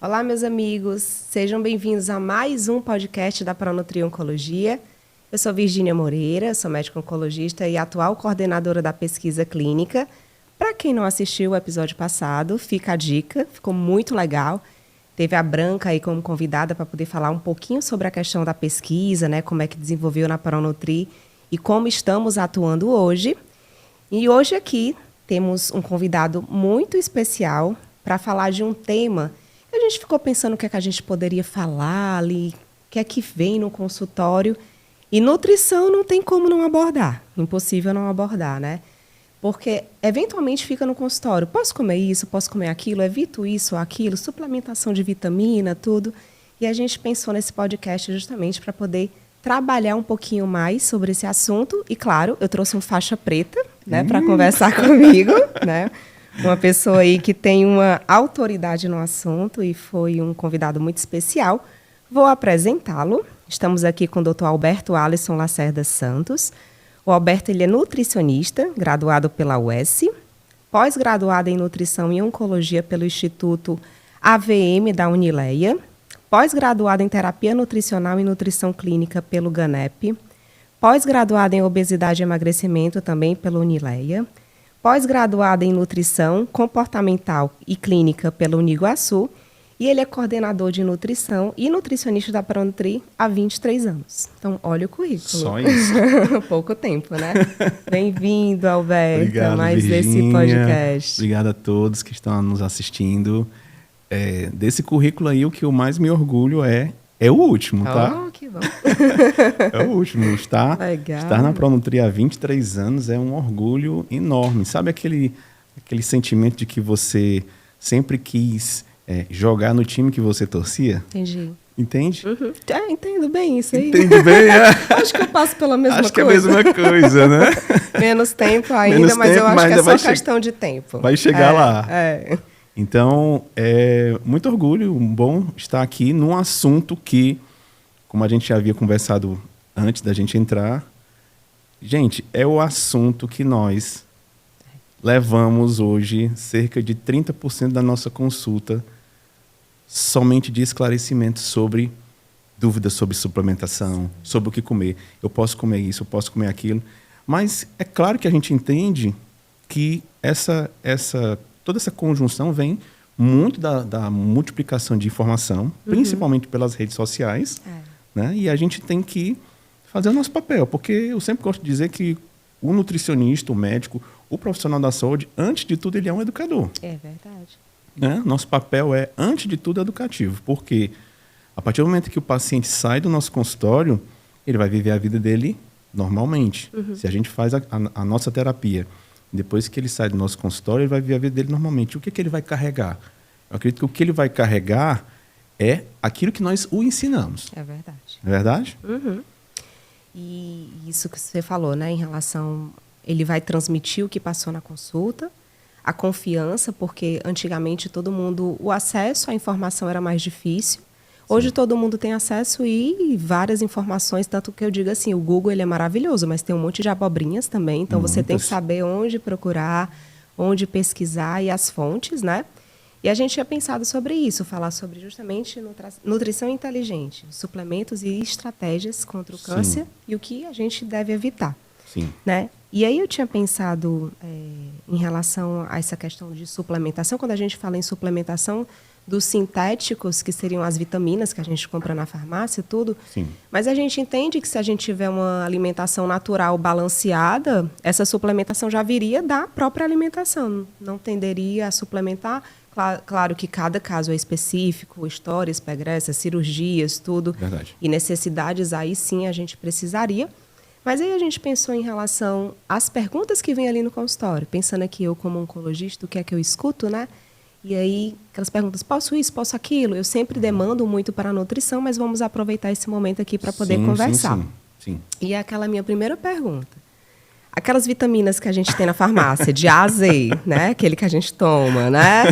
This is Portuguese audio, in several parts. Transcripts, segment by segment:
Olá, meus amigos, sejam bem-vindos a mais um podcast da Pronutri Oncologia. Eu sou Virgínia Moreira, sou médica oncologista e atual coordenadora da pesquisa clínica. Para quem não assistiu o episódio passado, fica a dica, ficou muito legal. Teve a Branca aí como convidada para poder falar um pouquinho sobre a questão da pesquisa, né, como é que desenvolveu na Pronutri e como estamos atuando hoje. E hoje aqui temos um convidado muito especial para falar de um tema. A gente ficou pensando o que é que a gente poderia falar ali, o que é que vem no consultório. E nutrição não tem como não abordar, impossível não abordar, né? Porque eventualmente fica no consultório, posso comer isso, posso comer aquilo, evito isso ou aquilo, suplementação de vitamina, tudo. E a gente pensou nesse podcast justamente para poder trabalhar um pouquinho mais sobre esse assunto. E claro, eu trouxe um faixa preta, né, para conversar comigo, né? Uma pessoa aí que tem uma autoridade no assunto e foi um convidado muito especial. Vou apresentá-lo. Estamos aqui com o Dr. Alberto Alisson Lacerda Santos. O Alberto ele é nutricionista, graduado pela UES, pós-graduado em nutrição e oncologia pelo Instituto AVM da Unileia, pós-graduado em terapia nutricional e nutrição clínica pelo GANEP, pós-graduado em obesidade e emagrecimento também pela Unileia, pós-graduada em nutrição comportamental e clínica pela Uniguaçu, e ele é coordenador de nutrição e nutricionista da Pronutri há 23 anos. Então, olha o currículo. Só isso. Pouco tempo, né? Bem-vindo, Alberto, Obrigado, a mais Virgínia. desse podcast. Obrigado a todos que estão nos assistindo. Desse currículo aí, o que eu mais me orgulho é o último, tá? Oh, que bom. É o último. Estar na Pronutri há 23 anos é um orgulho enorme. Sabe aquele sentimento de que você sempre quis jogar no time que você torcia? Entendi. Entende? Uhum. Entendo bem isso aí. Entende bem, Acho que eu passo pela mesma Acho coisa. que é a mesma coisa, né? Menos tempo ainda, Menos mas tempo, eu acho mas que é ainda só questão de tempo. Vai chegar lá. É. Então, muito orgulho, bom estar aqui num assunto que, como a gente já havia conversado antes da gente entrar, gente, é o assunto que nós levamos hoje cerca de 30% da nossa consulta somente de esclarecimento sobre dúvidas sobre suplementação, sobre o que comer. Eu posso comer isso, eu posso comer aquilo. Mas é claro que a gente entende que toda essa conjunção vem muito da multiplicação de informação, principalmente pelas redes sociais, né? E a gente tem que fazer o nosso papel, porque eu sempre gosto de dizer que o nutricionista, o médico, o profissional da saúde, antes de tudo, ele é um educador. É verdade. Né? Nosso papel é, antes de tudo, educativo, porque a partir do momento que o paciente sai do nosso consultório, ele vai viver a vida dele normalmente. Se a gente faz a nossa terapia, depois que ele sai do nosso consultório, ele vai viver a vida dele normalmente. O que ele vai carregar? Eu acredito que o que ele vai carregar é aquilo que nós o ensinamos. É verdade. É verdade? Uhum. E isso que você falou, né, em relação... Ele vai transmitir o que passou na consulta, a confiança, porque antigamente todo mundo... O acesso à informação era mais difícil. Hoje Sim. todo mundo tem acesso e várias informações, tanto que eu digo assim, o Google ele é maravilhoso, mas tem um monte de abobrinhas também, então você tem que saber onde procurar, onde pesquisar e as fontes, né? E a gente tinha pensado sobre isso, falar sobre justamente nutrição inteligente, suplementos e estratégias contra o câncer e o que a gente deve evitar. Sim. Né? E aí eu tinha pensado em relação a essa questão de suplementação, quando a gente fala em suplementação dos sintéticos, que seriam as vitaminas que a gente compra na farmácia, tudo. Sim. Mas a gente entende que se a gente tiver uma alimentação natural balanceada, essa suplementação já viria da própria alimentação, não tenderia a suplementar. Claro que cada caso é específico, histórias, pegressas, cirurgias, tudo. Verdade. E necessidades, aí sim a gente precisaria. Mas aí a gente pensou em relação às perguntas que vêm ali no consultório. Pensando aqui eu como oncologista, o que é que eu escuto, né? E aí, aquelas perguntas, posso isso, posso aquilo? Eu sempre demando muito para a nutrição, mas vamos aproveitar esse momento aqui para poder conversar. Sim. E aquela minha primeira pergunta. Aquelas vitaminas que a gente tem na farmácia, de A a Z, né? Aquele que a gente toma, né?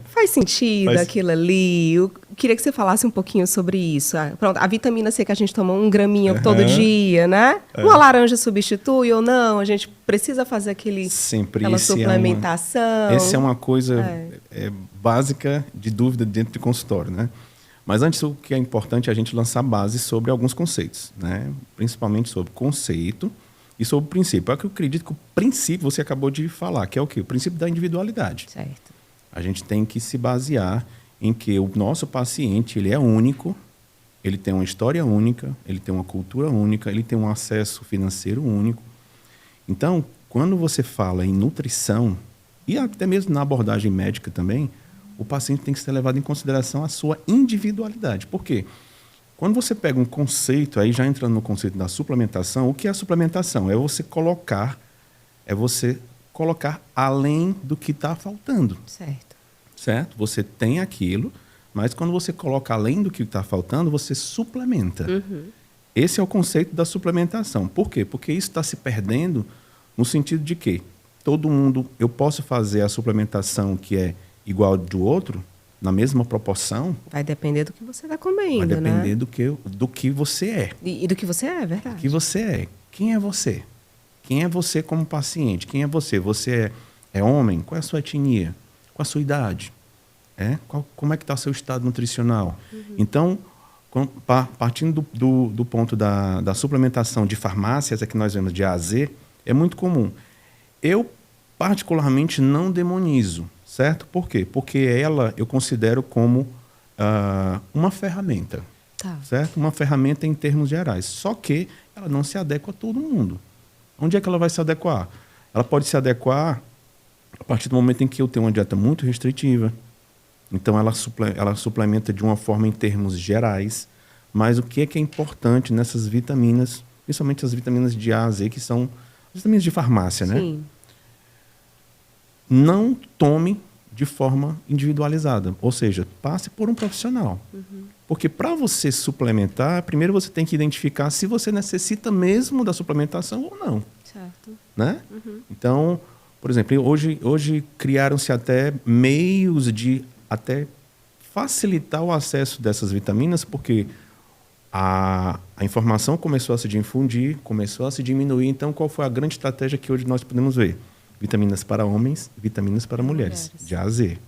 Faz sentido aquilo ali? Eu queria que você falasse um pouquinho sobre isso. Pronto, a vitamina C que a gente toma 1 graminho todo dia, né? Uma laranja substitui ou não? A gente precisa fazer aquela suplementação. Essa é uma coisa básica de dúvida dentro de consultório, né? Mas antes, o que é importante é a gente lançar base sobre alguns conceitos, né? Principalmente sobre conceito e sobre o princípio. É que eu acredito que o princípio você acabou de falar, que é o quê? O princípio da individualidade. Certo. A gente tem que se basear em que o nosso paciente ele é único, ele tem uma história única, ele tem uma cultura única, ele tem um acesso financeiro único. Então, quando você fala em nutrição, e até mesmo na abordagem médica também, o paciente tem que ser levado em consideração a sua individualidade. Por quê? Quando você pega um conceito, aí já entrando no conceito da suplementação, o que é a suplementação? É você colocar além do que está faltando. Certo. Certo? Você tem aquilo, mas quando você coloca além do que está faltando, você suplementa. Esse é o conceito da suplementação. Por quê? Porque isso está se perdendo no sentido de que todo mundo, eu posso fazer a suplementação que é igual do outro, na mesma proporção. Vai depender do que você está comendo, vai depender, né? do que você é. E do que você é verdade. Do que você é. Quem é você? Quem é você como paciente? Quem é você? Você é homem? Qual é a sua etnia? Qual a sua idade? Como é que está o seu estado nutricional? Então, partindo do ponto da suplementação de farmácias, que nós vemos de A a Z, é muito comum. Eu, particularmente, não demonizo, certo? Por quê? Porque ela eu considero como uma ferramenta, certo? Uma ferramenta em termos gerais. Só que ela não se adequa a todo mundo. Onde é que ela vai se adequar? Ela pode se adequar a partir do momento em que eu tenho uma dieta muito restritiva. Então, ela suplementa de uma forma em termos gerais. Mas o que é importante nessas vitaminas, principalmente as vitaminas de A a Z, que são vitaminas de farmácia, né? Sim. Não tome de forma individualizada. Ou seja, passe por um profissional. Porque para você suplementar, primeiro você tem que identificar se você necessita mesmo da suplementação ou não. Certo. Né? Então, por exemplo, hoje criaram-se até meios de até facilitar o acesso dessas vitaminas, porque a informação começou a se difundir, começou a se diminuir. Então, qual foi a grande estratégia que hoje nós podemos ver? Vitaminas para homens, vitaminas para mulheres, de A a Z.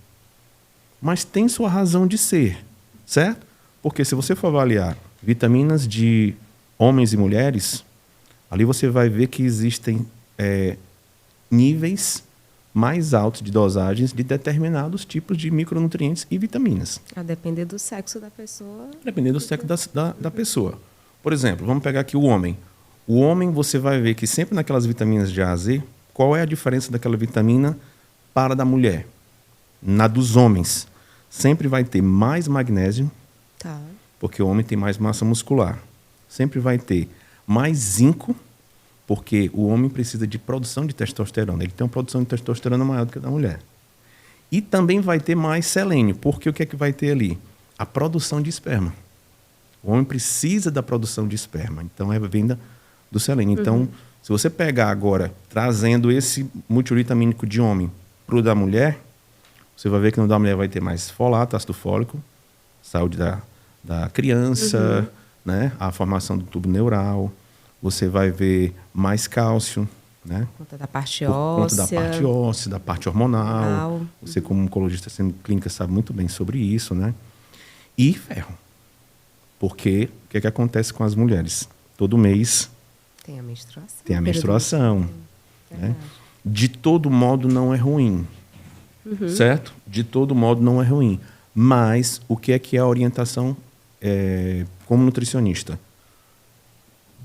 Mas tem sua razão de ser, certo? Porque se você for avaliar vitaminas de homens e mulheres, ali você vai ver que existem níveis mais altos de dosagens de determinados tipos de micronutrientes e vitaminas. A depender do sexo da pessoa. Dependendo do sexo da pessoa. Por exemplo, vamos pegar aqui o homem. O homem, você vai ver que sempre naquelas vitaminas de A a Z, qual é a diferença daquela vitamina para a da mulher? Na dos homens, sempre vai ter mais magnésio, porque o homem tem mais massa muscular. Sempre vai ter mais zinco, porque o homem precisa de produção de testosterona. Ele tem uma produção de testosterona maior do que a da mulher. E também vai ter mais selênio, porque o que é que vai ter ali? A produção de esperma. O homem precisa da produção de esperma, então é vinda do selênio. Então, se você pegar agora, trazendo esse multivitamínico de homem para o da mulher, você vai ver que no da mulher vai ter mais folato, ácido fólico, saúde da criança, né? A formação do tubo neural. Você vai ver mais cálcio, né? Por conta da parte óssea, da parte hormonal. Você, como oncologista sendo clínica, sabe muito bem sobre isso, né? E ferro. Porque o que é que acontece com as mulheres? Todo mês tem a menstruação. Tem a menstruação. Né? De todo modo, não é ruim. Certo? De todo modo, não é ruim. Mas o que é a orientação como nutricionista?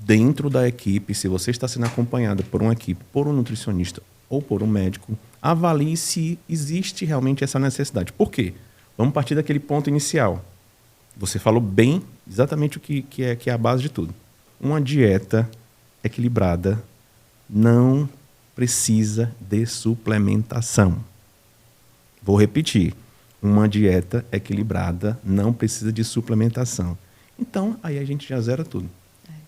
Dentro da equipe, se você está sendo acompanhada por uma equipe, por um nutricionista ou por um médico, avalie se existe realmente essa necessidade. Por quê? Vamos partir daquele ponto inicial. Você falou bem exatamente o que é a base de tudo. Uma dieta equilibrada não precisa de suplementação. Vou repetir. Uma dieta equilibrada não precisa de suplementação. Então, aí a gente já zera tudo.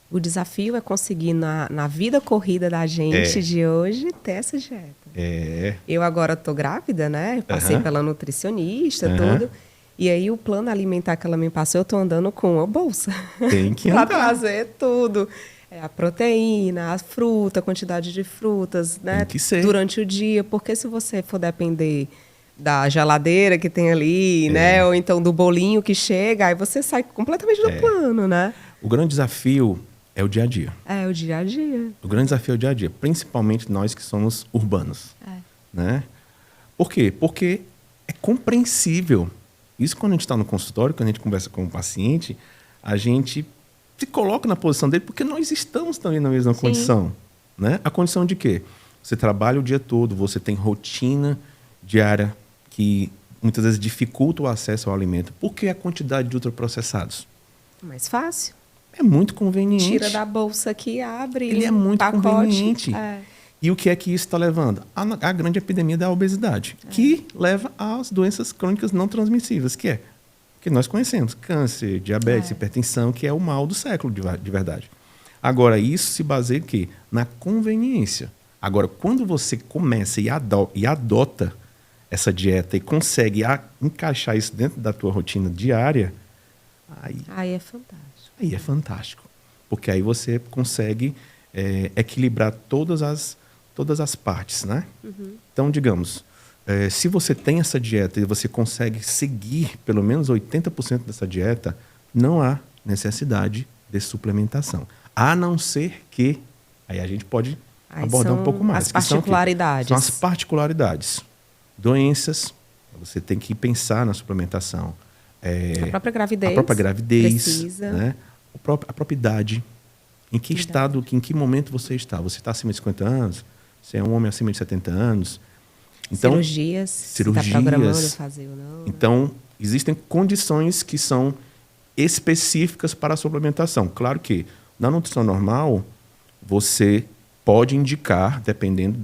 O desafio é conseguir, na vida corrida da gente de hoje, ter essa dieta. Eu agora estou grávida, né? Passei pela nutricionista, tudo. E aí o plano alimentar que ela me passou, eu estou andando com uma bolsa. Tem que andar. Para trazer tudo. A proteína, a fruta, a quantidade de frutas, né? Tem que ser. Durante o dia. Porque se você for depender da geladeira que tem ali, né? Ou então do bolinho que chega, aí você sai completamente do plano, né? O grande desafio é o dia a dia. É, o dia a dia. O grande desafio é o dia a dia, principalmente nós que somos urbanos. Né? Por quê? Porque é compreensível. Isso quando a gente está no consultório, quando a gente conversa com o paciente, a gente se coloca na posição dele porque nós estamos também na mesma condição. Né? A condição de quê? Você trabalha o dia todo, você tem rotina diária que muitas vezes dificulta o acesso ao alimento. Por que a quantidade de ultraprocessados? Mais fácil. É muito conveniente. Tira da bolsa aqui, abre. Ele é muito pacote. conveniente. E o que é que isso está levando? A grande epidemia da obesidade, que leva às doenças crônicas não transmissíveis, que nós conhecemos. Câncer, diabetes, hipertensão, que é o mal do século, de verdade. Agora, isso se baseia em quê? Na conveniência. Agora, quando você começa e adota essa dieta e consegue encaixar isso dentro da tua rotina diária, aí é fantástico. Aí é fantástico. Porque aí você consegue equilibrar todas as partes, né? Então, digamos, se você tem essa dieta e você consegue seguir pelo menos 80% dessa dieta, não há necessidade de suplementação. A não ser que, aí a gente pode abordar um pouco mais. As particularidades. São as particularidades. Doenças, você tem que pensar na suplementação. A própria gravidez. A própria gravidez. Precisa. Né? A própria idade. Em que estado, em que momento você está? Você está acima de 50 anos? Você é um homem acima de 70 anos? Então, cirurgias. Se está programando fazer ou não. Então, existem condições que são específicas para a suplementação. Claro que na nutrição normal, você pode indicar, dependendo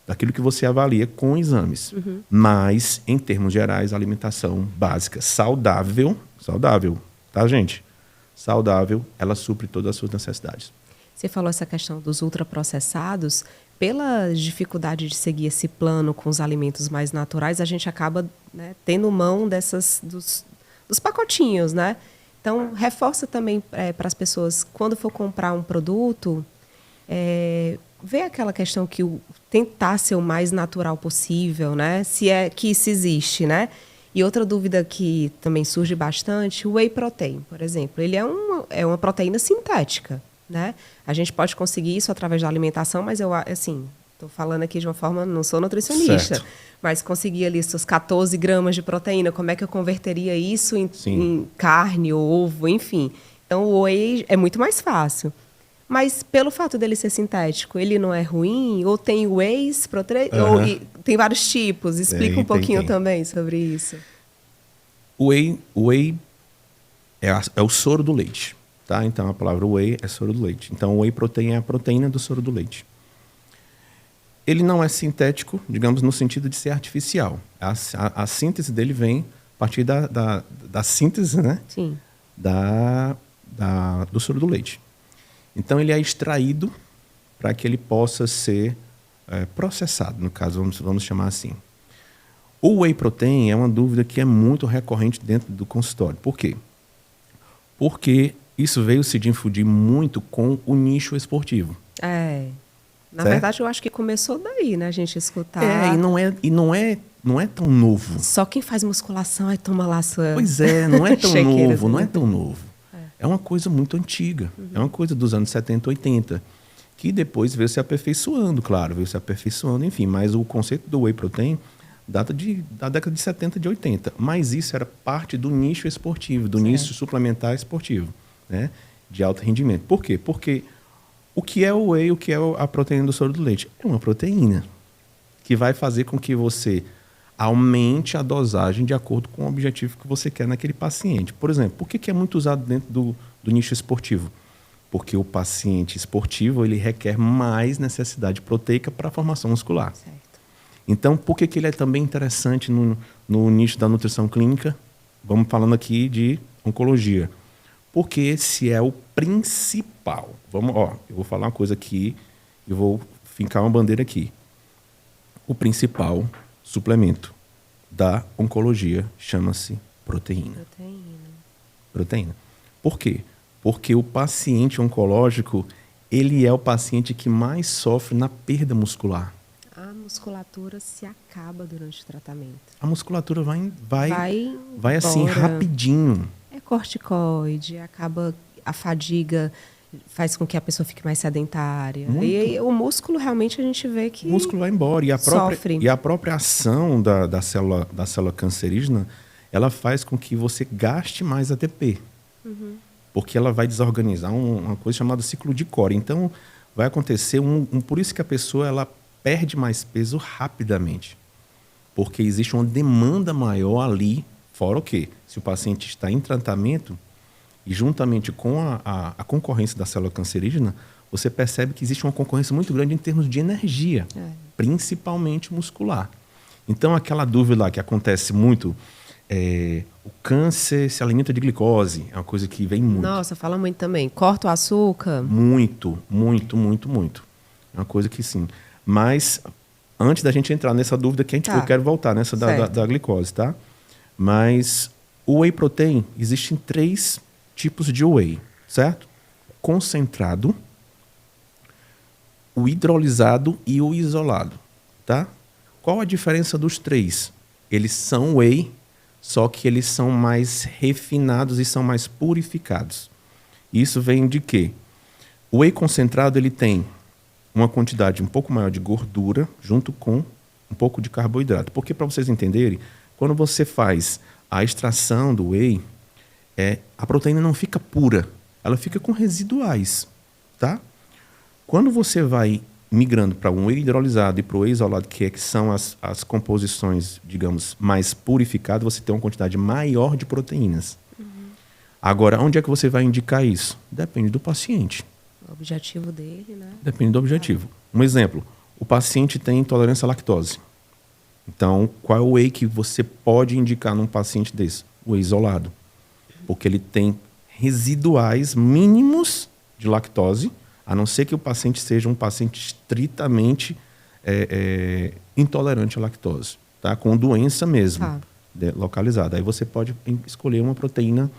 daquilo que você avalia com exames. Mas, em termos gerais, a alimentação básica saudável, tá, gente? Saudável, ela supre todas as suas necessidades. Você falou essa questão dos ultraprocessados. Pela dificuldade de seguir esse plano com os alimentos mais naturais, a gente acaba, né, tendo mão dos pacotinhos, né? Então, reforça também para as pessoas, quando for comprar um produto, ver aquela questão que tentar ser o mais natural possível, né? Se existe, né? E outra dúvida que também surge bastante, o whey protein, por exemplo. Ele é uma proteína sintética, né? A gente pode conseguir isso através da alimentação, mas eu, assim, estou falando aqui de uma forma, não sou nutricionista, certo. Mas conseguir ali seus 14 gramas de proteína, como é que eu converteria isso em carne, ovo, enfim. Então, o whey é muito mais fácil. Mas, pelo fato dele ser sintético, ele não é ruim? Ou tem whey protein? Tem vários tipos. Explica um pouquinho também sobre isso. O whey é o soro do leite. Tá? Então, a palavra whey é soro do leite. Então, o whey protein é a proteína do soro do leite. Ele não é sintético, digamos, no sentido de ser artificial. A síntese dele vem a partir da síntese, né? Sim. Do soro do leite. Então, ele é extraído para que ele possa ser processado, no caso, vamos chamar assim. O whey protein é uma dúvida que é muito recorrente dentro do consultório. Por quê? Porque isso veio se difundir muito com o nicho esportivo. Na verdade, eu acho que começou daí, né? A gente escutar. E não é tão novo. Só quem faz musculação aí toma lá sua... Pois é, não é tão novo, não é tão novo. É uma coisa muito antiga. É uma coisa dos anos 70, 80. Que depois veio se aperfeiçoando, claro. Enfim. Mas o conceito do whey protein data da década de 70, de 80. Mas isso era parte do nicho esportivo, do nicho suplementar esportivo, né? De alto rendimento. Por quê? Porque o que é o whey, o que é a proteína do soro do leite? É uma proteína que vai fazer com que você aumente a dosagem de acordo com o objetivo que você quer naquele paciente. Por exemplo, por que é muito usado dentro do nicho esportivo? Porque o paciente esportivo ele requer mais necessidade proteica para a formação muscular. Certo. Então, por que ele é também interessante no nicho da nutrição clínica? Vamos falando aqui de oncologia. Porque esse é o principal. Eu vou falar uma coisa aqui e vou fincar uma bandeira aqui. O principal suplemento da oncologia chama-se proteína. Proteína. Por quê? Porque o paciente oncológico, ele é o paciente que mais sofre na perda muscular. A musculatura se acaba durante o tratamento. A musculatura vai assim embora. rapidinho. É corticoide, acaba a fadiga, faz com que a pessoa fique mais sedentária. Muito. E o músculo realmente a gente vê que O músculo vai embora. sofre. E a própria ação da célula cancerígena, ela faz com que você gaste mais ATP. Porque ela vai desorganizar uma coisa chamada ciclo de Cori. Então, vai acontecer por isso que a pessoa ela perde mais peso rapidamente. Porque existe uma demanda maior ali, fora o quê? Se o paciente está em tratamento, e juntamente com a concorrência da célula cancerígena, você percebe que existe uma concorrência muito grande em termos de energia, principalmente muscular. Então, aquela dúvida lá que acontece muito, o câncer se alimenta de glicose, é uma coisa que vem muito. Nossa, fala muito também. Corta o açúcar? Muito, muito, muito, muito. É uma coisa que sim. Mas, antes da gente entrar nessa dúvida, eu quero voltar nessa da glicose, tá? Mas o whey protein, existem 3 tipos de whey, certo? Concentrado, o hidrolisado e o isolado, tá? Qual a diferença dos 3? Eles são whey, só que eles são mais refinados e são mais purificados. Isso vem de quê? O whey concentrado ele tem uma quantidade um pouco maior de gordura junto com um pouco de carboidrato. Porque, para vocês entenderem, quando você faz a extração do whey, a proteína não fica pura, ela fica com residuais, tá? Quando você vai migrando para um whey hidrolisado e para o whey isolado, que são as composições, digamos, mais purificadas, você tem uma quantidade maior de proteínas. Agora, onde é que você vai indicar isso? Depende do paciente. O objetivo dele, né? Depende do objetivo. Um exemplo, o paciente tem intolerância à lactose. Então, qual é o whey que você pode indicar num paciente desse? O whey isolado. Porque ele tem residuais mínimos de lactose, a não ser que o paciente seja um paciente estritamente intolerante à lactose, tá? Com doença mesmo, localizada. Aí você pode escolher uma proteína,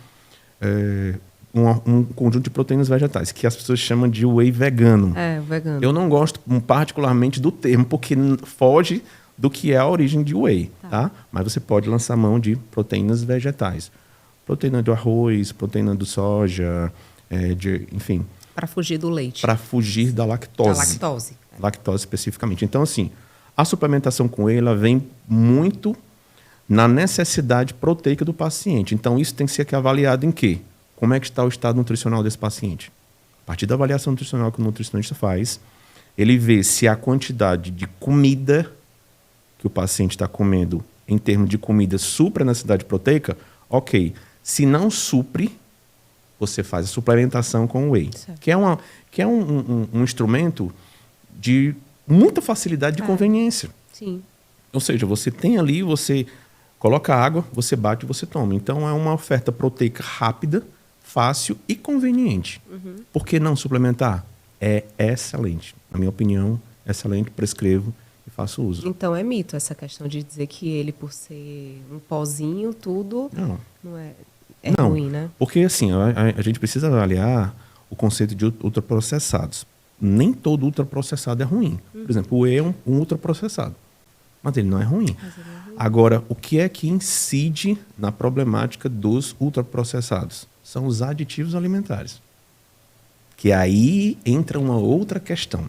um conjunto de proteínas vegetais, que as pessoas chamam de whey vegano. Vegano. Eu não gosto particularmente do termo, porque foge do que é a origem de whey, tá? Mas você pode lançar mão de proteínas vegetais. Proteína do arroz, proteína do soja, enfim. Para fugir do leite. Para fugir da lactose. Da lactose. Lactose especificamente. Então, assim, a suplementação com whey, ela vem muito na necessidade proteica do paciente. Então, isso tem que ser avaliado em quê? Como é que está o estado nutricional desse paciente? A partir da avaliação nutricional que o nutricionista faz, ele vê se a quantidade de comida que o paciente está comendo, em termos de comida, supra a necessidade proteica, ok. Se não supre, você faz a suplementação com o whey, que é um instrumento de muita facilidade de conveniência. Sim. Ou seja, você tem ali, você coloca água, você bate e você toma. Então, é uma oferta proteica rápida, fácil e conveniente. Por que não suplementar? É excelente. Na minha opinião, excelente, prescrevo e faço uso. Então, é mito essa questão de dizer que ele, por ser um pozinho, tudo não é ruim, né? Porque assim, a gente precisa avaliar o conceito de ultraprocessados. Nem todo ultraprocessado é ruim. Por exemplo, o whey é um ultraprocessado, mas ele não é ruim. Agora, o que é que incide na problemática dos ultraprocessados? São os aditivos alimentares. Que aí entra uma outra questão,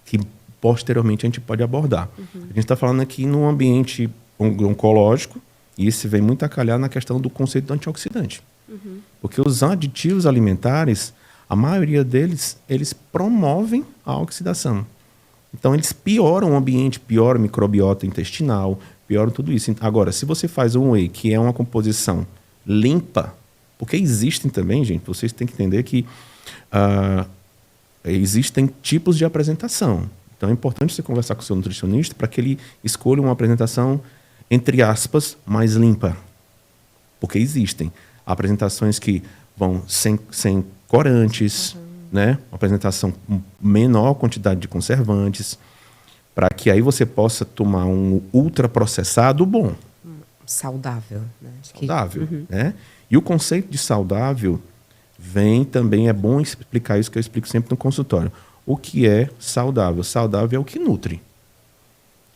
que posteriormente a gente pode abordar. A gente está falando aqui num ambiente oncológico, e isso vem muito a calhar na questão do conceito do antioxidante. Porque os aditivos alimentares, a maioria deles, eles promovem a oxidação. Então, eles pioram o ambiente, pioram a microbiota intestinal, pioram tudo isso. Agora, se você faz um whey que é uma composição limpa, porque existem também, gente, vocês têm que entender que existem tipos de apresentação. Então, é importante você conversar com o seu nutricionista para que ele escolha uma apresentação, entre aspas, mais limpa. Porque existem apresentações que vão sem corantes, né? Uma apresentação com menor quantidade de conservantes, para que aí você possa tomar um ultraprocessado bom. Saudável. Né? Saudável, né? E o conceito de saudável vem também, é bom explicar isso que eu explico sempre no consultório. O que é saudável? Saudável é o que nutre.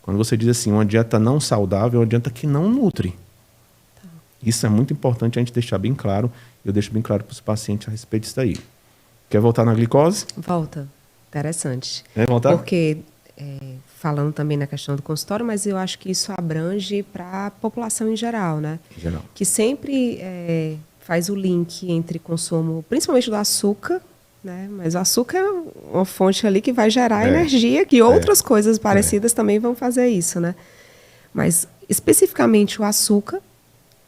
Quando você diz assim, uma dieta não saudável é uma dieta que não nutre. Isso é muito importante a gente deixar bem claro. Eu deixo bem claro para os pacientes a respeito disso daí. Quer voltar na glicose? Volta. Interessante. Quer voltar? Porque, falando também na questão do consultório, mas eu acho que isso abrange para a população em geral, né? Em geral. Que sempre faz o link entre consumo, principalmente do açúcar, né? Mas o açúcar é uma fonte ali que vai gerar energia, que outras coisas parecidas também vão fazer isso, né? Mas, especificamente o açúcar,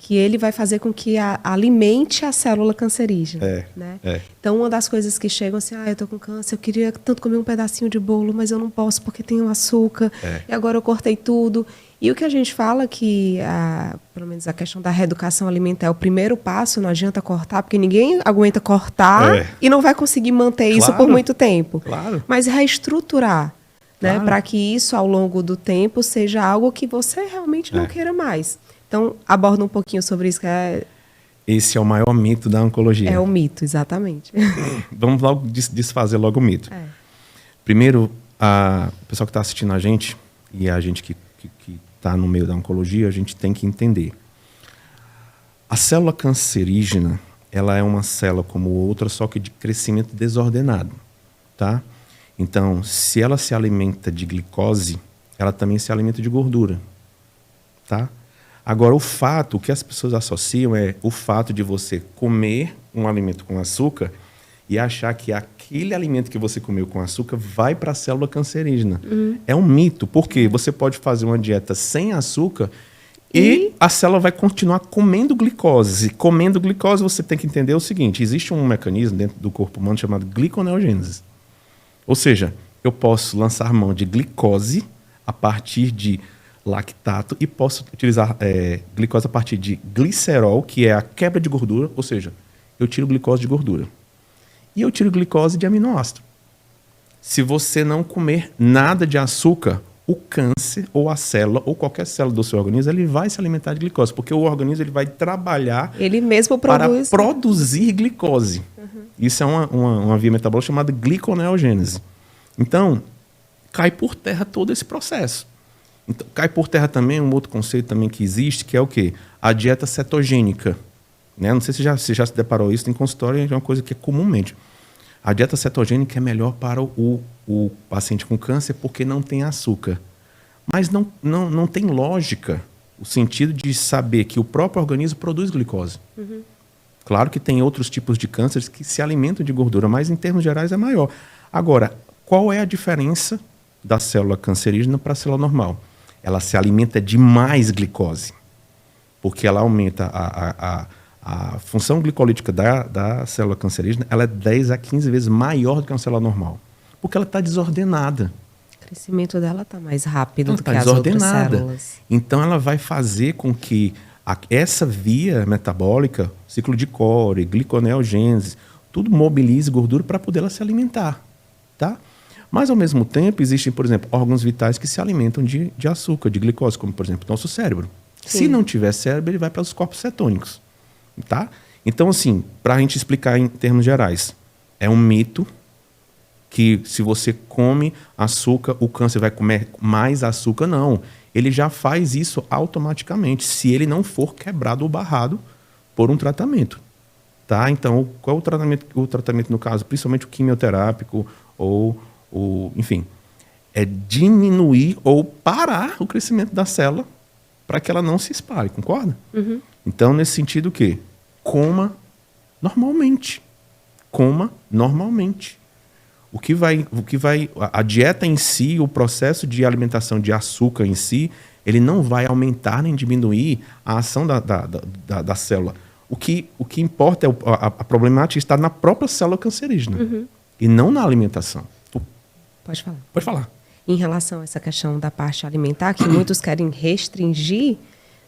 que ele vai fazer com que alimente a célula cancerígena. Né? Então, uma das coisas que chegam assim, eu estou com câncer, eu queria tanto comer um pedacinho de bolo, mas eu não posso porque tem o açúcar, e agora eu cortei tudo. E o que a gente fala que, pelo menos a questão da reeducação alimentar é o primeiro passo, não adianta cortar, porque ninguém aguenta cortar e não vai conseguir manter isso por muito tempo. Claro. Mas reestruturar, né, para que isso, ao longo do tempo, seja algo que você realmente não queira mais. Então, aborda um pouquinho sobre isso. Esse é o maior mito da oncologia. É o mito, exatamente. Vamos logo desfazer logo o mito. Primeiro, o pessoal que está assistindo a gente, e a gente que está no meio da oncologia, a gente tem que entender. A célula cancerígena, ela é uma célula como outra, só que de crescimento desordenado. Tá? Então, se ela se alimenta de glicose, ela também se alimenta de gordura. Tá? Agora, o que as pessoas associam é o fato de você comer um alimento com açúcar e achar que aquele alimento que você comeu com açúcar vai para a célula cancerígena. É um mito, porque você pode fazer uma dieta sem açúcar e a célula vai continuar comendo glicose. Comendo glicose, você tem que entender o seguinte, existe um mecanismo dentro do corpo humano chamado gliconeogênese. Ou seja, eu posso lançar mão de glicose a partir de lactato e posso utilizar glicose a partir de glicerol, que é a quebra de gordura, ou seja, eu tiro glicose de gordura. E eu tiro glicose de aminoácido. Se você não comer nada de açúcar, o câncer ou a célula ou qualquer célula do seu organismo, ele vai se alimentar de glicose, porque o organismo ele vai trabalhar ele mesmo para produzir glicose. Isso é uma via metabólica chamada gliconeogênese. Então, cai por terra todo esse processo. Então, cai por terra também um outro conceito também que existe, que é o quê? A dieta cetogênica. Né? Não sei se você já se deparou isso em consultório, é uma coisa que é comumente. A dieta cetogênica é melhor para o paciente com câncer porque não tem açúcar. Mas não tem lógica o sentido de saber que o próprio organismo produz glicose. Claro que tem outros tipos de cânceres que se alimentam de gordura, mas em termos gerais é maior. Agora, qual é a diferença da célula cancerígena para a célula normal? Ela se alimenta de mais glicose, porque ela aumenta a função glicolítica da célula cancerígena, ela é 10 a 15 vezes maior do que uma célula normal, porque ela está desordenada. O crescimento dela está mais rápido do que as outras células. Então, ela vai fazer com que essa via metabólica, ciclo de Cori, gliconeogênese, tudo mobilize gordura para poder ela se alimentar. Tá? Mas, ao mesmo tempo, existem, por exemplo, órgãos vitais que se alimentam de açúcar, de glicose, como, por exemplo, o nosso cérebro. Sim. Se não tiver cérebro, ele vai para os corpos cetônicos. Tá? Então, assim, para a gente explicar em termos gerais, é um mito que se você come açúcar, o câncer vai comer mais açúcar. Não. Ele já faz isso automaticamente, se ele não for quebrado ou barrado por um tratamento. Tá? Então, qual é o tratamento? O tratamento, no caso, principalmente o quimioterápico enfim, é diminuir ou parar o crescimento da célula para que ela não se espalhe, concorda? Então, nesse sentido, o quê? Coma normalmente. Coma normalmente. A dieta em si, o processo de alimentação de açúcar em si, ele não vai aumentar nem diminuir a ação da célula. O que importa é a problemática está na própria célula cancerígena e não na alimentação. Pode falar. Pode falar. Em relação a essa questão da parte alimentar, que muitos querem restringir,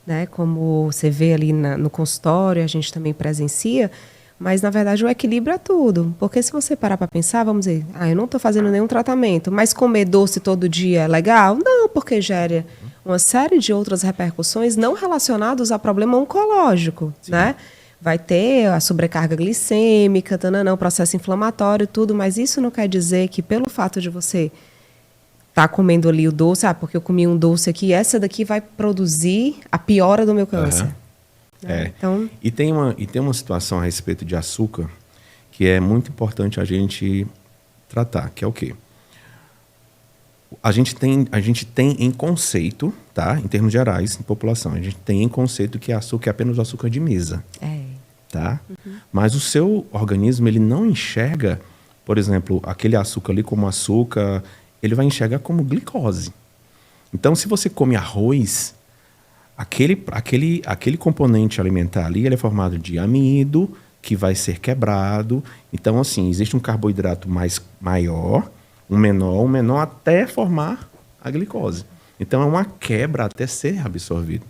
né, como você vê ali no consultório, a gente também presencia, mas, na verdade, o equilíbrio é tudo. Porque se você parar para pensar, vamos dizer, eu não estou fazendo nenhum tratamento, mas comer doce todo dia é legal? Não, porque gera uma série de outras repercussões não relacionadas a problema oncológico, né? Vai ter a sobrecarga glicêmica, o processo inflamatório, tudo, mas isso não quer dizer que pelo fato de você tá comendo ali o doce, porque eu comi um doce aqui, essa daqui vai produzir a piora do meu câncer. Então, E tem uma situação a respeito de açúcar que é muito importante a gente tratar, que é o quê? A gente tem em conceito, tá? Em termos gerais, em população, a gente tem em conceito que açúcar é apenas o açúcar de mesa. Tá? Mas o seu organismo, ele não enxerga, por exemplo, aquele açúcar ali como açúcar, ele vai enxergar como glicose. Então, se você come arroz, aquele componente alimentar ali, ele é formado de amido, que vai ser quebrado. Então, assim, existe um carboidrato maior, um menor, até formar a glicose. Então, é uma quebra até ser absorvido.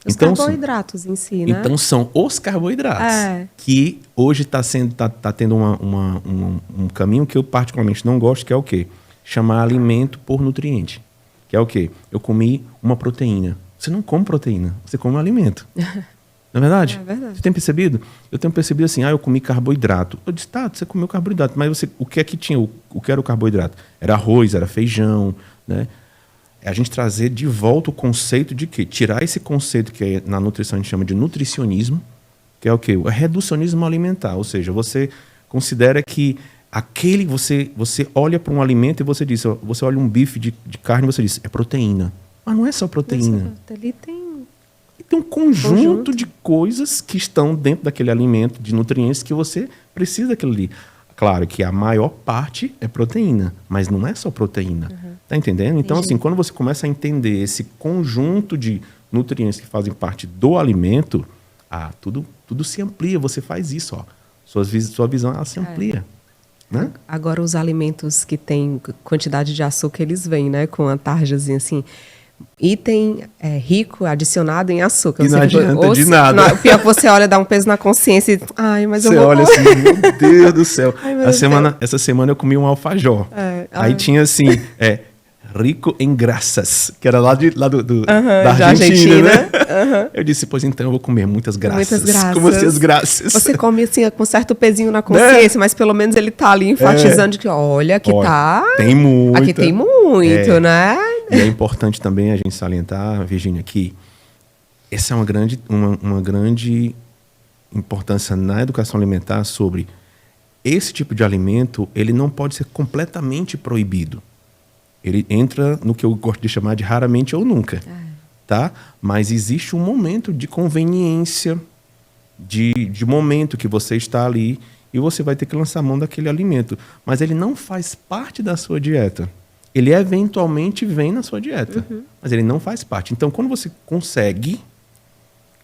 Os carboidratos em si, né? Então, são os carboidratos que hoje está tendo um caminho que eu particularmente não gosto, que é o quê? Chamar alimento por nutriente. Que é o quê? Eu comi uma proteína. Você não come proteína, você come um alimento. Não é verdade? É verdade. Você tem percebido? Eu tenho percebido assim, eu comi carboidrato. Eu disse, você comeu carboidrato, mas o que é que tinha? O que era o carboidrato? Era arroz, era feijão, né? É a gente trazer de volta o conceito de quê? Tirar esse conceito que na nutrição a gente chama de nutricionismo, que é o quê? O reducionismo alimentar. Ou seja, você considera que você olha para um alimento e você diz, você olha um bife de carne e você diz, é proteína. Mas não é só proteína. Ali tem um conjunto de coisas que estão dentro daquele alimento, de nutrientes que você precisa daquilo ali. Claro que a maior parte é proteína, mas não é só proteína. Tá entendendo? Então, assim, quando você começa a entender esse conjunto de nutrientes que fazem parte do alimento, tudo se amplia. Você faz isso, ó. Sua visão ela se amplia. Né? Agora, os alimentos que têm quantidade de açúcar, eles vêm, né? Com a tarjazinha assim... Item rico, adicionado em açúcar. E não adianta de nada. Pior que você olha, dá um peso na consciência e... Você olha assim, meu Deus do céu. Essa semana eu comi um alfajor. Aí tinha assim, rico em graças, que era lá da Argentina, né? Eu disse, pois então eu vou comer muitas graças. Muitas graças. Como assim as graças? Você come assim, com certo pezinho na consciência, mas pelo menos ele tá ali enfatizando que, olha, aqui tá... Tem muito. Aqui tem muito, né? E é importante também a gente salientar, Virgínia, que essa é uma grande importância na educação alimentar sobre esse tipo de alimento, ele não pode ser completamente proibido. Ele entra no que eu gosto de chamar de raramente ou nunca, tá? Mas existe um momento de conveniência, de momento que você está ali e você vai ter que lançar mão daquele alimento. Mas ele não faz parte da sua dieta. Ele eventualmente vem na sua dieta, mas ele não faz parte. Então, quando você consegue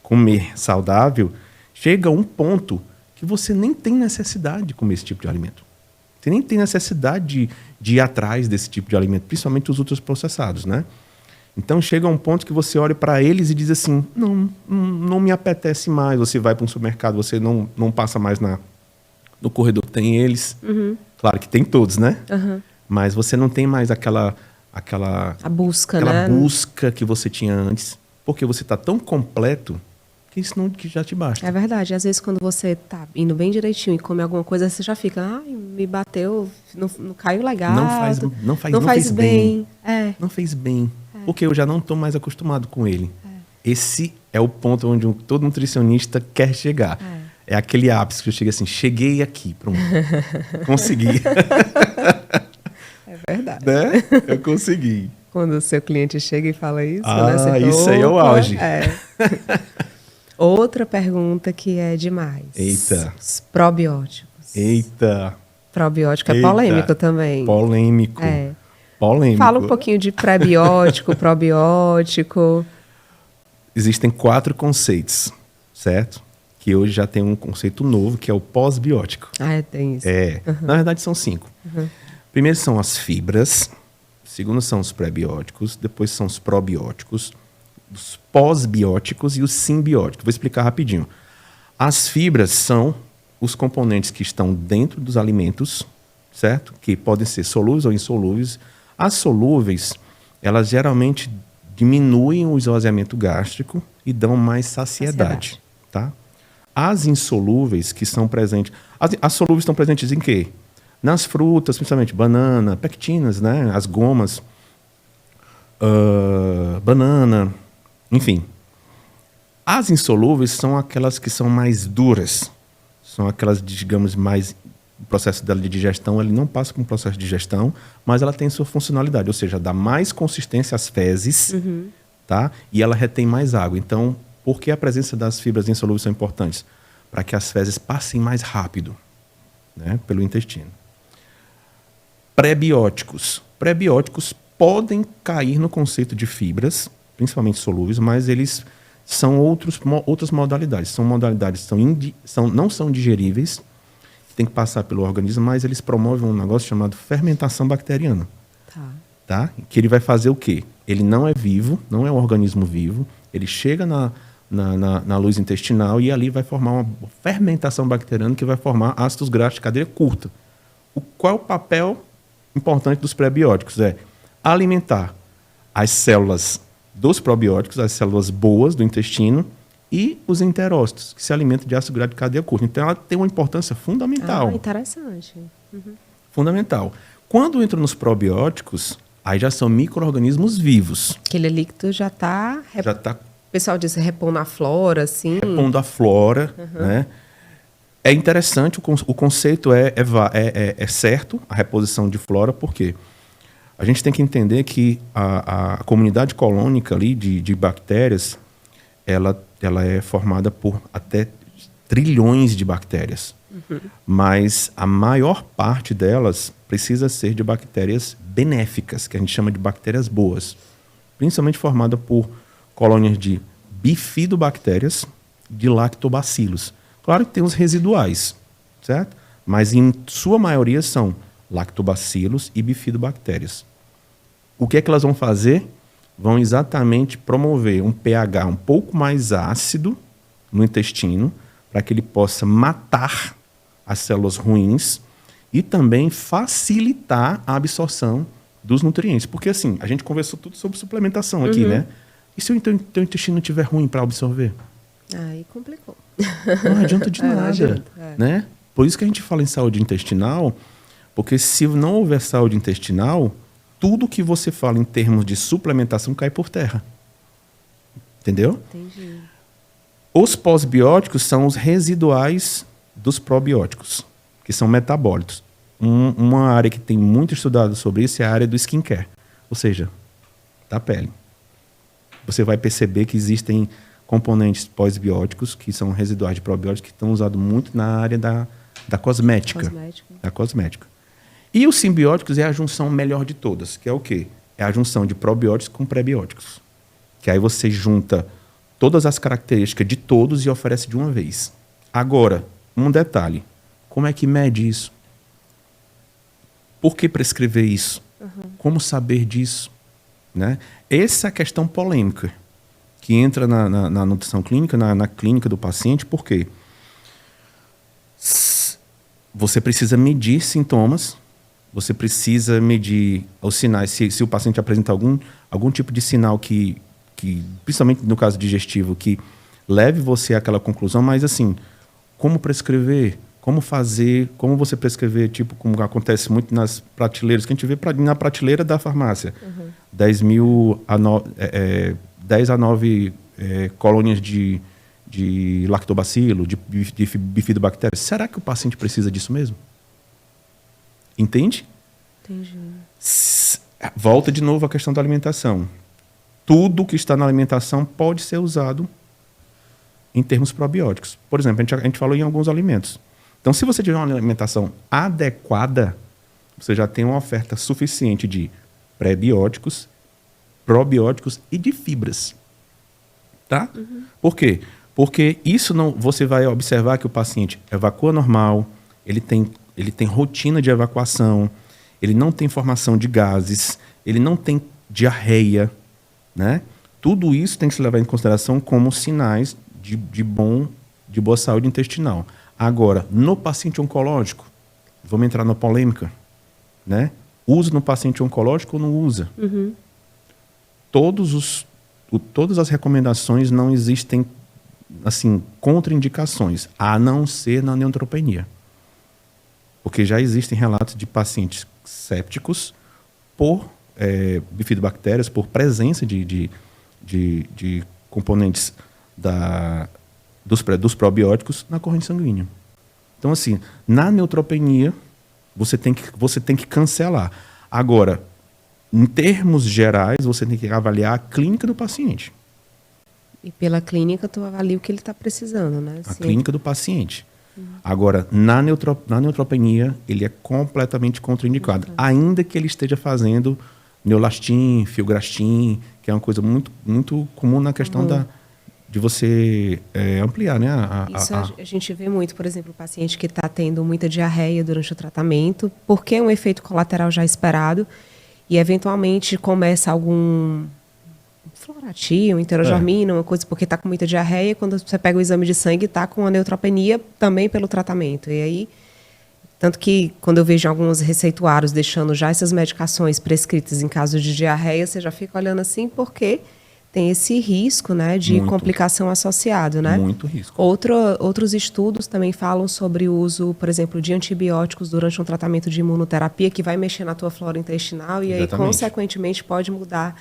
comer saudável, chega a um ponto que você nem tem necessidade de comer esse tipo de alimento. Você nem tem necessidade de ir atrás desse tipo de alimento, principalmente os ultraprocessados, né? Então, chega a um ponto que você olha para eles e diz assim, não me apetece mais. Você vai para um supermercado, você não passa mais no corredor que tem eles. Claro que tem todos, né? Mas você não tem mais aquela busca, aquela né? busca que você tinha antes, porque você está tão completo que isso que já te basta. É verdade. Às vezes, quando você tá indo bem direitinho e come alguma coisa, você já fica, me bateu, não caiu legal. Não faz bem. Não fez bem. Porque eu já não estou mais acostumado com ele. Esse é o ponto onde todo nutricionista quer chegar. É aquele ápice que eu chego assim, cheguei aqui, pronto. Consegui. É verdade. Né? Eu consegui. Quando o seu cliente chega e fala isso, né? Você Isso aí é o auge. Outra pergunta que é demais. Eita. Os probióticos. Eita. Probiótico é polêmico também. Polêmico. Polêmico. Fala um pouquinho de prebiótico, probiótico. Existem 4 conceitos, certo? Que hoje já tem um conceito novo, que é o pós-biótico. Tem isso. Na verdade, são 5. Primeiro são as fibras, segundo são os prebióticos, depois são os probióticos, os pós-bióticos e os simbióticos. Vou explicar rapidinho. As fibras são os componentes que estão dentro dos alimentos, certo? Que podem ser solúveis ou insolúveis. As solúveis, elas geralmente diminuem o esvaziamento gástrico e dão mais saciedade. Tá? As insolúveis, que são presentes... As solúveis estão presentes em quê? Nas frutas, principalmente banana, pectinas, né? As gomas, banana, enfim. As insolúveis são aquelas que são mais duras. São aquelas, digamos, mais... O processo dela de digestão, ele não passa por um processo de digestão, mas ela tem sua funcionalidade, ou seja, dá mais consistência às fezes, tá? E ela retém mais água. Então, por que a presença das fibras insolúveis são importantes? Para que as fezes passem mais rápido, né, pelo intestino. Prebióticos. Prebióticos podem cair no conceito de fibras, principalmente solúveis, mas eles são outras modalidades. São modalidades que não são digeríveis, tem que passar pelo organismo, mas eles promovem um negócio chamado fermentação bacteriana. Tá? Que ele vai fazer o quê? Ele não é vivo, não é um organismo vivo, ele chega na luz intestinal e ali vai formar uma fermentação bacteriana que vai formar ácidos graxos de cadeia curta. Qual é o papel importante dos prebióticos? É alimentar as células dos probióticos, as células boas do intestino, e os enterócitos, que se alimentam de ácido graxo de cadeia curta. Então, ela tem uma importância fundamental. Interessante. Fundamental. Quando entra nos probióticos, aí já são micro-organismos vivos. Aquele líquido já está... O pessoal diz repondo a flora, assim. Repondo a flora, né? É interessante, o conceito é certo, a reposição de flora, por quê? A gente tem que entender que a comunidade colônica ali de bactérias, ela é formada por até trilhões de bactérias. Mas a maior parte delas precisa ser de bactérias benéficas, que a gente chama de bactérias boas. Principalmente formada por colônias de bifidobactérias, de lactobacilos. Claro que tem os residuais, certo? Mas em sua maioria são lactobacilos e bifidobactérias. O que é que elas vão fazer? Vão exatamente promover um pH um pouco mais ácido no intestino, para que ele possa matar as células ruins e também facilitar a absorção dos nutrientes. Porque, assim, a gente conversou tudo sobre suplementação aqui, né? E se o teu intestino estiver ruim para absorver? Aí complicou. Não adianta de nada, né? Por isso que a gente fala em saúde intestinal, porque se não houver saúde intestinal, tudo que você fala em termos de suplementação cai por terra. Entendeu? Entendi. Os pós-bióticos são os residuais dos probióticos, que são metabólitos. Uma área que tem muito estudado sobre isso é a área do skincare, ou seja, da pele. Você vai perceber que existem componentes pós-bióticos, que são residuais de probióticos, que estão usados muito na área da cosmética. Da cosmética. E os simbióticos é a junção melhor de todas, que é o quê? É a junção de probióticos com prebióticos. Que aí você junta todas as características de todos e oferece de uma vez. Agora, um detalhe. Como é que mede isso? Por que prescrever isso? Como saber disso? Né? Essa é a questão polêmica que entra na nutrição clínica, na clínica do paciente. Por quê? Você precisa medir sintomas, você precisa medir os sinais, se o paciente apresenta algum tipo de sinal que, principalmente no caso digestivo, que leve você àquela conclusão, mas assim, como prescrever, como fazer, como você prescrever, tipo, como acontece muito nas prateleiras, que a gente vê na prateleira da farmácia, 10 a 9 colônias de lactobacilo, de bifidobactérias. Será que o paciente precisa disso mesmo? Entende? Entendi. Volta de novo à questão da alimentação. Tudo que está na alimentação pode ser usado em termos probióticos. Por exemplo, a gente falou em alguns alimentos. Então, se você tiver uma alimentação adequada, você já tem uma oferta suficiente de prebióticos, probióticos e de fibras. Tá? Por quê? Porque isso não, você vai observar que o paciente evacua normal, ele tem rotina de evacuação, ele não tem formação de gases, ele não tem diarreia, né? Tudo isso tem que se levar em consideração como sinais de boa saúde intestinal. Agora, no paciente oncológico, vamos entrar na polêmica, né? Usa no paciente oncológico ou não usa? Todas as recomendações não existem, assim, contraindicações, a não ser na neutropenia. Porque já existem relatos de pacientes sépticos por bifidobactérias, por presença de componentes dos probióticos na corrente sanguínea. Então, assim, na neutropenia, você tem que cancelar. Agora, em termos gerais, você tem que avaliar a clínica do paciente. E pela clínica, tu avalia o que ele está precisando, né? A clínica do paciente. Agora, na neutropenia, ele é completamente contraindicado, ainda que ele esteja fazendo neolastin, filgrastim, que é uma coisa muito, muito comum na questão de você ampliar, né? Isso a gente vê muito, por exemplo, o paciente que está tendo muita diarreia durante o tratamento, porque é um efeito colateral já esperado, e eventualmente começa algum floratil, enterojormina, uma coisa, porque está com muita diarreia, quando você pega o exame de sangue, está com a neutropenia também pelo tratamento. E aí, tanto que quando eu vejo alguns receituários deixando já essas medicações prescritas em caso de diarreia, você já fica olhando assim, porque tem esse risco, né, de Muito. Complicação associado, né? Muito risco. Outros estudos também falam sobre o uso, por exemplo, de antibióticos durante um tratamento de imunoterapia, que vai mexer na tua flora intestinal e Exatamente. aí, consequentemente, pode mudar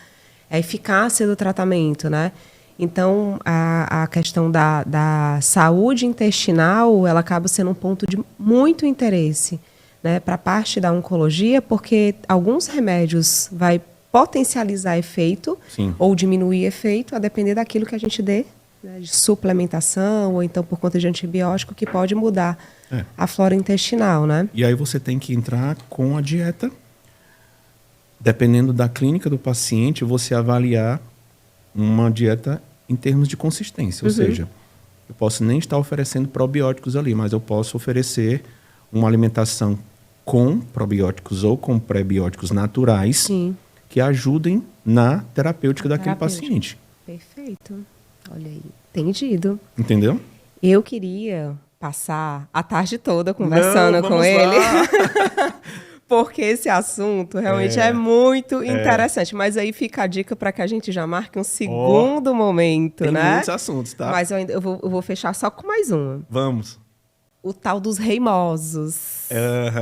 a eficácia do tratamento, né? Então, a questão da saúde intestinal, ela acaba sendo um ponto de muito interesse, né, para a parte da oncologia, porque alguns remédios vai potencializar efeito Sim. ou diminuir efeito, a depender daquilo que a gente dê, né, de suplementação ou então por conta de antibiótico, que pode mudar a flora intestinal, né? E aí você tem que entrar com a dieta. Dependendo da clínica do paciente, você avaliar uma dieta em termos de consistência. Ou seja, eu posso nem estar oferecendo probióticos ali, mas eu posso oferecer uma alimentação com probióticos ou com prebióticos naturais. Sim. Que ajudem na terapêutica daquele paciente. Perfeito. Olha aí, entendido. Entendeu? Eu queria passar a tarde toda conversando com ele. Porque esse assunto realmente é muito interessante. Mas aí fica a dica para que a gente já marque um segundo momento, tem né? Tem muitos assuntos, tá? Mas eu vou fechar só com mais uma. Vamos. O tal dos reimosos.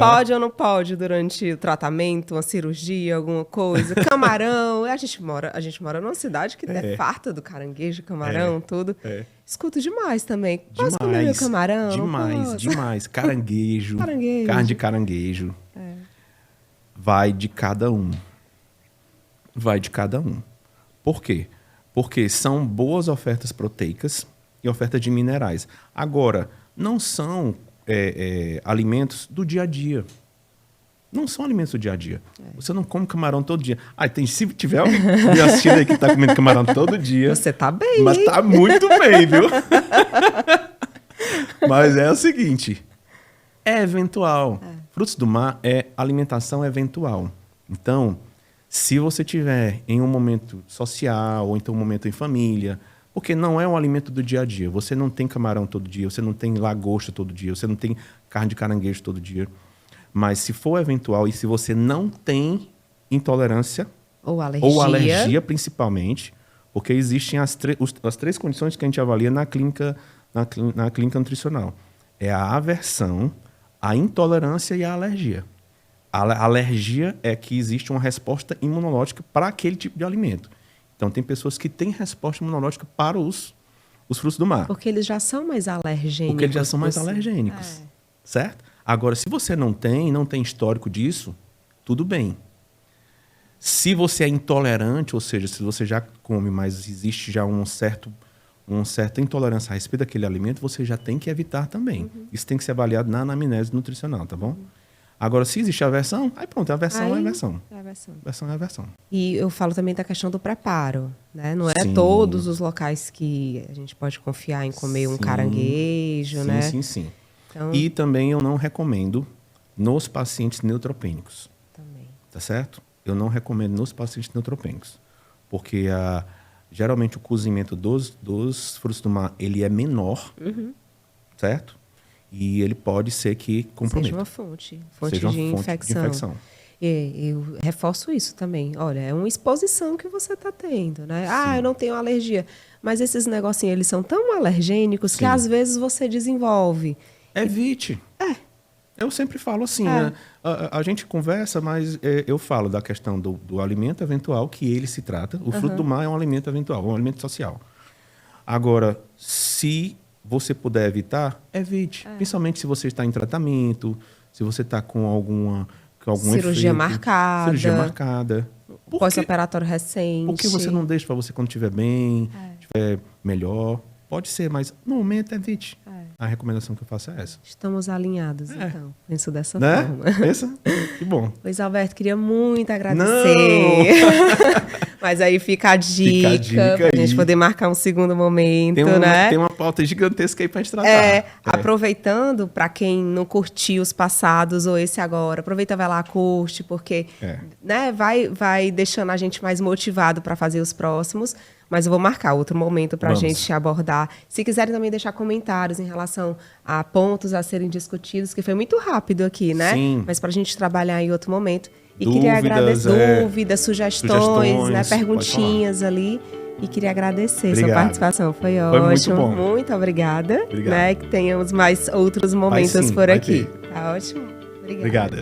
Pode ou não pode durante o tratamento, uma cirurgia, alguma coisa? Camarão. A gente mora numa cidade que é farta do caranguejo, camarão, tudo. Escuto demais também. Posso comer meu camarão? Demais. Caranguejo. Caranguejo. Carne de caranguejo. Vai de cada um. Por quê? Porque são boas ofertas proteicas e ofertas de minerais. Agora, não são alimentos do dia a dia. Não são alimentos do dia a dia. Você não come camarão todo dia. Se tiver alguém me assistindo aí que está comendo camarão todo dia... Você tá bem, mas hein? tá muito bem, viu? Mas é o seguinte, é eventual. Frutos do mar é alimentação eventual. Então, se você tiver em um momento social ou então um momento em família... Porque não é um alimento do dia a dia. Você não tem camarão todo dia, você não tem lagosta todo dia, você não tem carne de caranguejo todo dia. Mas se for eventual e se você não tem intolerância ou alergia principalmente, porque existem as três condições que a gente avalia na clínica nutricional. É a aversão, a intolerância e a alergia. A alergia é que existe uma resposta imunológica para aquele tipo de alimento. Então, tem pessoas que têm resposta imunológica para os frutos do mar. Porque eles já são mais alergênicos. Certo? Agora, se você não tem histórico disso, tudo bem. Se você é intolerante, ou seja, se você já come, mas existe já uma certa intolerância a respeito daquele alimento, você já tem que evitar também. Isso tem que ser avaliado na anamnese nutricional, tá bom? Agora, se existe aversão, aí pronto, aversão é aversão. Aversão é aversão. E eu falo também da questão do preparo, né? Não é todos os locais que a gente pode confiar em comer um caranguejo, né? Sim. Então... E também eu não recomendo nos pacientes neutropênicos. Também. Tá certo? Eu não recomendo nos pacientes neutropênicos. Porque geralmente o cozimento dos frutos do mar, ele é menor, certo? E ele pode ser que comprometa. Seja uma fonte de infecção. Eu reforço isso também. Olha, é uma exposição que você está tendo, né? Eu não tenho alergia. Mas esses negocinhos, eles são tão alergênicos que às vezes você desenvolve. Evite. Eu sempre falo assim, né? A gente conversa, mas eu falo da questão do alimento eventual que ele se trata. O fruto do mar é um alimento eventual, um alimento social. Agora, se você puder evitar, evite. Principalmente se você está em tratamento, se você está com algum cirurgia efeito, marcada. Cirurgia marcada. Pós-operatório recente. Por que você não deixa para você quando estiver bem, estiver melhor? Pode ser, mas no momento evite. A recomendação que eu faço é essa. Estamos alinhados, então. Penso dessa né? forma. Pensa? Que bom. Pois, Alberto, queria muito agradecer. Mas aí fica a dica pra gente poder marcar um segundo momento, né? Tem uma pauta gigantesca aí pra gente tratar. Aproveitando, para quem não curtiu os passados ou esse agora, aproveita, vai lá, curte, porque né, vai deixando a gente mais motivado para fazer os próximos. Mas eu vou marcar outro momento para a gente abordar. Se quiserem também deixar comentários em relação a pontos a serem discutidos, que foi muito rápido aqui, né? Sim. Mas para a gente trabalhar em outro momento. E Dúvidas, queria agradecer dúvidas, sugestões, né? Perguntinhas ali. E queria agradecer sua participação. Foi ótimo. Muito bom. Muito obrigada. Obrigado. Né? Que tenhamos mais outros momentos por aqui. Tá ótimo. Obrigada.